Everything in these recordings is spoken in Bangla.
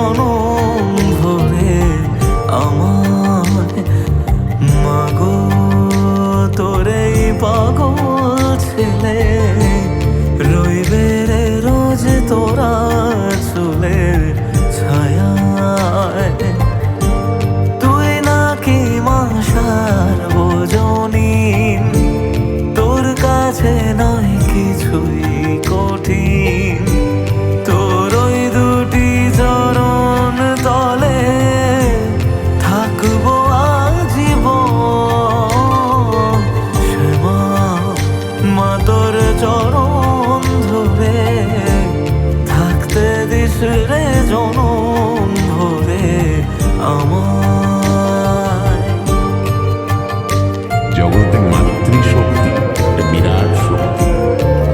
জনম ভরে আমায়। মাগো তোরে পাগল ছেলে রইবে রে রোজ তোরা চুলের ছায়ায়। তুই নাকি মাসার বোঝনি, তোর কাছে নয় কিছুই কঠিন। তোর ওই দুটি চরণ তলে থাকবো আজীবন। শ্যামা মা তোর চরণ ধরে থাকতে দিস রে জনম ভরে আমায়। জগতে মাতৃশক্তি একটা বিরাট শক্তি,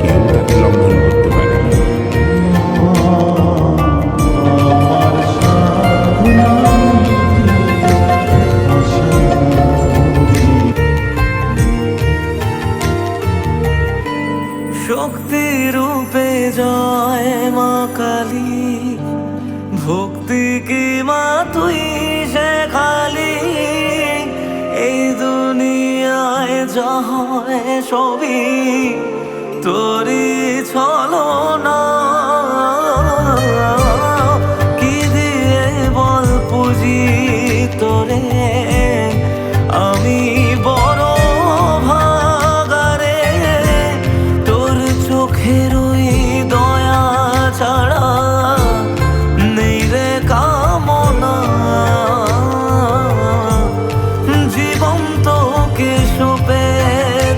কেউ তাকে লঙ্ঘন করতে পারে না। শক্তি রূপে জয় মা কালী, ভক্তি কি মা তুই সে খালি। এই দুনিয়ায় যা হয় সবই তোরই ছলনা। কি দিয়ে বল পুজি তোরে আমি বড় ভাগারে। তোর চোখের ওই দয়া ছাড়া নেই রে কামনা। জীবন তোকে সঁপে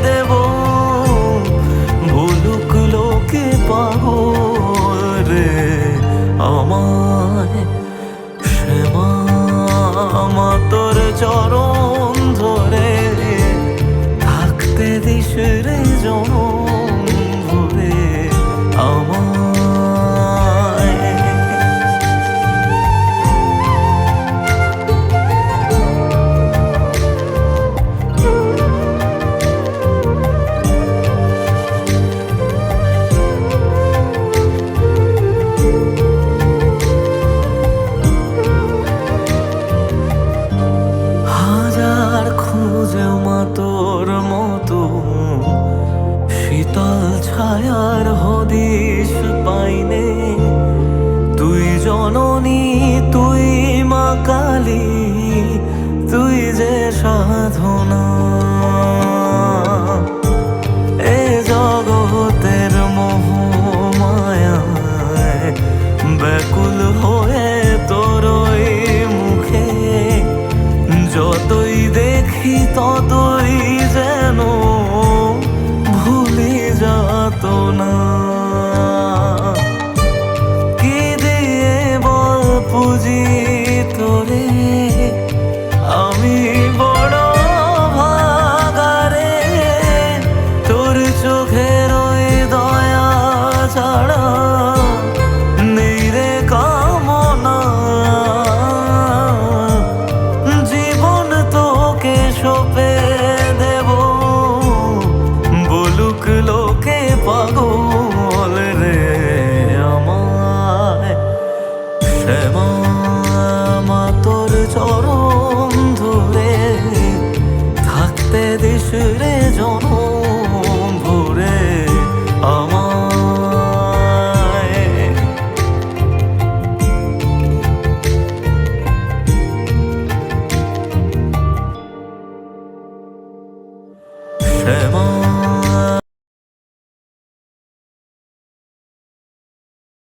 দেব, বলুক লোকে পাগল রে আমায়। শ্যামা মা তোর চরণ ধরে থাকতে দিস রে জনম ভরে আমায়। হাজার খুঁজে মা তোর মতো শীতল ছায়ার হদিশ পাইনে। তুই জননী তুই মা কালী, তুই যে সাধনা। এ জগতের মোহ মায়ায় ব্যাকুল হয়ে তোর ওই মুখে যতই দেখি ততই যেন ভুলে যাত না। কি দিয়ে বল পুজি তোরে আমি বড় ভাগারে। তোর চোখের ওই দয়া ছাড়া নেই রে কামনা। জীবন তোকে সঁপে দেব, বলুক লোকে পাগল রে আমায়। শ্যামা মা তোর চরণ